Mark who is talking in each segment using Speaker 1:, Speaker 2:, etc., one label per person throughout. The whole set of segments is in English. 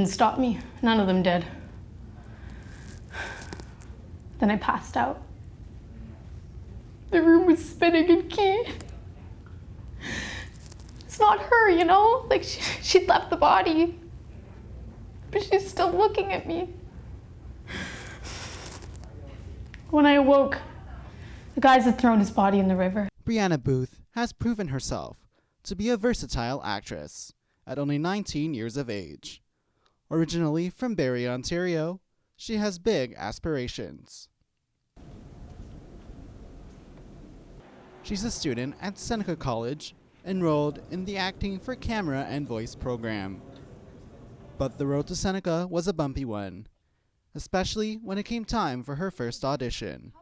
Speaker 1: didn't stop me. None of them did. Then I passed out. The room was spinning and key. It's not her, you know? Like, she'd left the body, but she's still looking at me. When I awoke, the guys had thrown his body in the river.
Speaker 2: Brianna Booth has proven herself to be a versatile actress at only 19 years of age. Originally from Barrie, Ontario, she has big aspirations. She's a student at Seneca College, enrolled in the Acting for Camera and Voice program. But the road to Seneca was a bumpy one, especially when it came time for her first audition.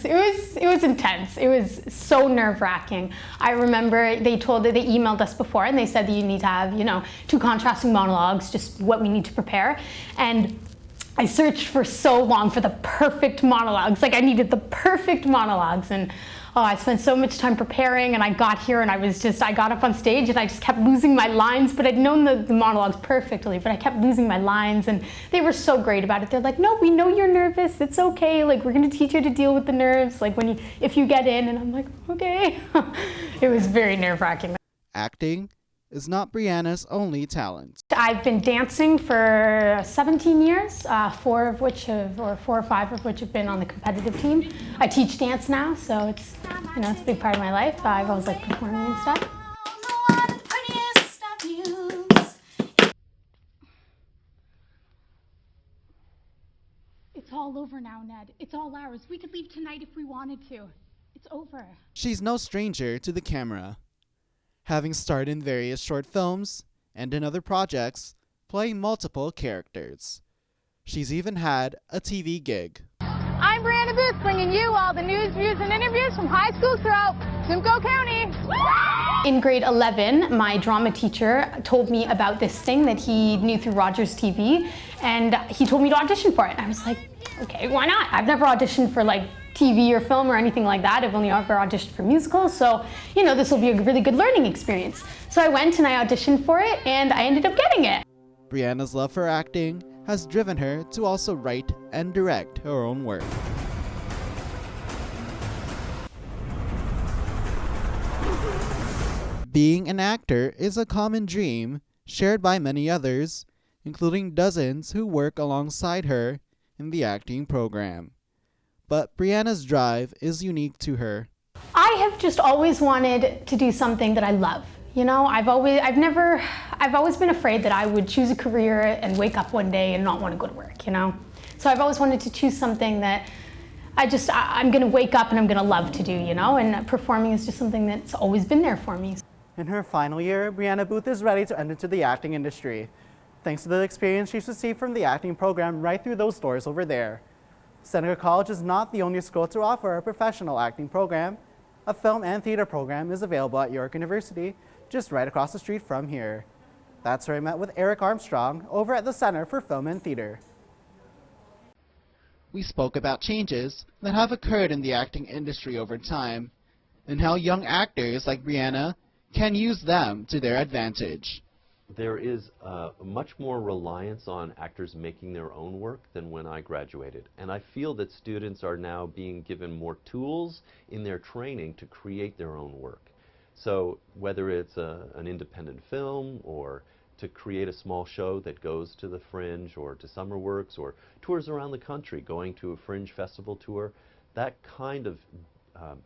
Speaker 1: It was intense. It was so nerve-wracking. I remember they emailed us before and they said that you need to have, 2 contrasting monologues, just what we need to prepare. And I searched for so long for the perfect monologues. Like, I needed the perfect monologues, and I spent so much time preparing, and I got here and I got up on stage and I just kept losing my lines, but I'd known the monologues perfectly, but I kept losing my lines, and they were so great about it. They're like, no, we know you're nervous, it's okay, like, we're gonna teach you to deal with the nerves, like, if you get in, and I'm like, okay. It was very nerve-wracking.
Speaker 2: Acting is not Brianna's only talent.
Speaker 1: I've been dancing for 17 years, 4 or 5 of which have been on the competitive team. I teach dance now, so it's a big part of my life. I've always liked performing and stuff. It's all over now, Ned. It's all ours. We could leave tonight if we wanted to. It's over.
Speaker 2: She's no stranger to the camera, having starred in various short films and in other projects, playing multiple characters. She's even had a TV gig.
Speaker 3: I'm Brianna Booth, bringing you all the news, views, and interviews from high schools throughout Simcoe County.
Speaker 1: In grade 11, my drama teacher told me about this thing that he knew through Rogers TV, and he told me to audition for it. I was like, okay, why not? I've never auditioned for TV or film or anything like that. I've only ever auditioned for musicals, so this will be a really good learning experience. So I went and I auditioned for it, and I ended up getting it.
Speaker 2: Brianna's love for acting has driven her to also write and direct her own work. Being an actor is a common dream shared by many others, including dozens who work alongside her in the acting program. But Brianna's drive is unique to her.
Speaker 1: I have just always wanted to do something that I love. I've always been afraid that I would choose a career and wake up one day and not want to go to work, So I've always wanted to choose something that I'm going to wake up and I'm going to love to do, and performing is just something that's always been there for me.
Speaker 2: In her final year, Brianna Booth is ready to enter into the acting industry, thanks to the experience she's received from the acting program right through those doors over there. Seneca College is not the only school to offer a professional acting program. A film and theater program is available at York University, just right across the street from here. That's where I met with Eric Armstrong over at the Center for Film and Theater. We spoke about changes that have occurred in the acting industry over time, and how young actors like Brianna can use them to their advantage.
Speaker 4: There is much more reliance on actors making their own work than when I graduated. And I feel that students are now being given more tools in their training to create their own work. So whether it's an independent film or to create a small show that goes to the Fringe or to Summer Works or tours around the country, going to a Fringe festival tour, that kind of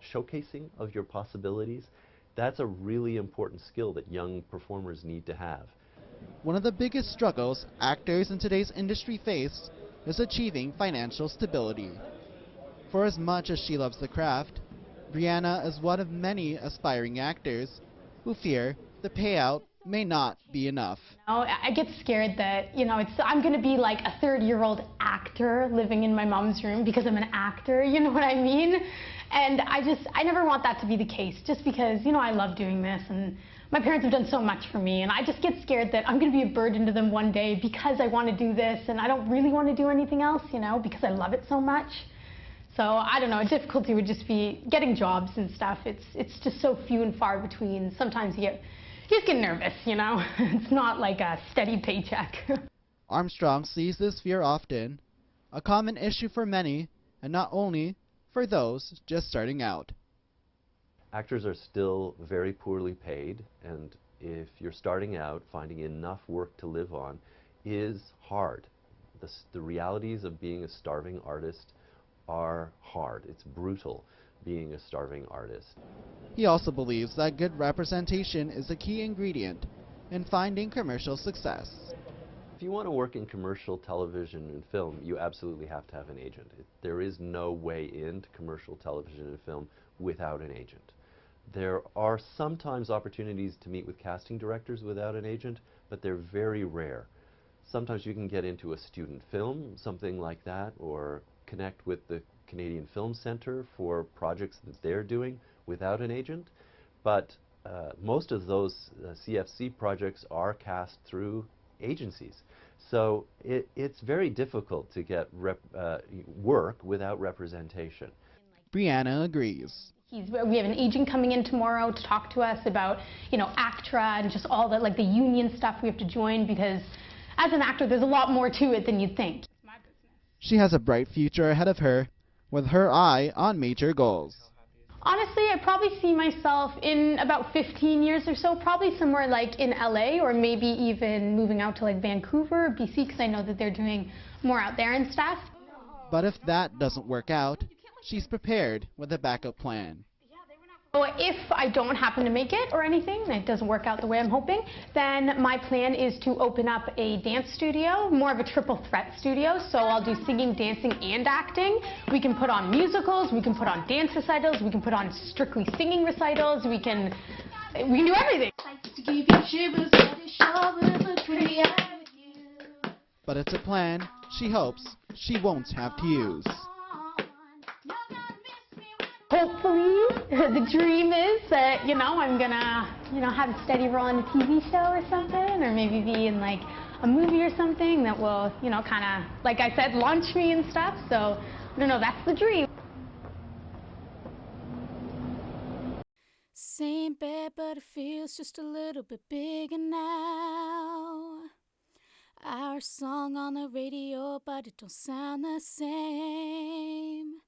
Speaker 4: showcasing of your possibilities, that's a really important skill that young performers need to have.
Speaker 2: One of the biggest struggles actors in today's industry face is achieving financial stability. For as much as she loves the craft, Brianna is one of many aspiring actors who fear the payout may not be enough.
Speaker 1: I get scared that, I'm going to be like a 30-year-old actor living in my mom's room because I'm an actor, you know what I mean? And I never want that to be the case, just because, I love doing this, and my parents have done so much for me, and I just get scared that I'm going to be a burden to them one day because I want to do this, and I don't really want to do anything else, because I love it so much. So, I don't know, a difficulty would just be getting jobs and stuff. It's just so few and far between. Sometimes you get you just get nervous, you know? It's not like a steady paycheck.
Speaker 2: Armstrong sees this fear often, a common issue for many, and not only for those just starting out.
Speaker 4: Actors are still very poorly paid, and if you're starting out, finding enough work to live on is hard. The realities of being a starving artist are hard. It's brutal being a starving artist.
Speaker 2: He also believes that good representation is a key ingredient in finding commercial success.
Speaker 4: If you want to work in commercial television and film, you absolutely have to have an agent. There is no way into commercial television and film without an agent. There are sometimes opportunities to meet with casting directors without an agent, but they're very rare. Sometimes you can get into a student film, something like that, or connect with the Canadian Film Centre for projects that they're doing without an agent, but most of those CFC projects are cast through agencies. So it's very difficult to get work without representation.
Speaker 2: Brianna agrees.
Speaker 1: We have an agent coming in tomorrow to talk to us about, you know, ACTRA and just all the, like, the union stuff we have to join, because as an actor, there's a lot more to it than you'd think.
Speaker 2: She has a bright future ahead of her, with her eye on major goals.
Speaker 1: Honestly, I probably see myself in about 15 years or so, probably somewhere like in LA, or maybe even moving out to like Vancouver or BC, because I know that they're doing more out there and stuff.
Speaker 2: But if that doesn't work out, she's prepared with a backup plan.
Speaker 1: So if I don't happen to make it or anything, and it doesn't work out the way I'm hoping, then my plan is to open up a dance studio, more of a triple threat studio. So I'll do singing, dancing, and acting. We can put on musicals, we can put on dance recitals, we can put on strictly singing recitals, we can do everything.
Speaker 2: But it's a plan she hopes she won't have to use.
Speaker 1: Hopefully, the dream is that, you know, I'm gonna, you know, have a steady role in a TV show or something, or maybe be in like a movie or something that will, you know, kind of, like I said, launch me and stuff. So, I don't know, that's the dream.
Speaker 5: Same bed, but it feels just a little bit bigger now. Our song on the radio, but it don't sound the same.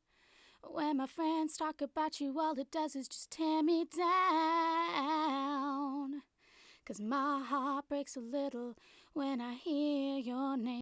Speaker 5: When my friends talk about you, all it does is just tear me down. 'Cause my heart breaks a little when I hear your name.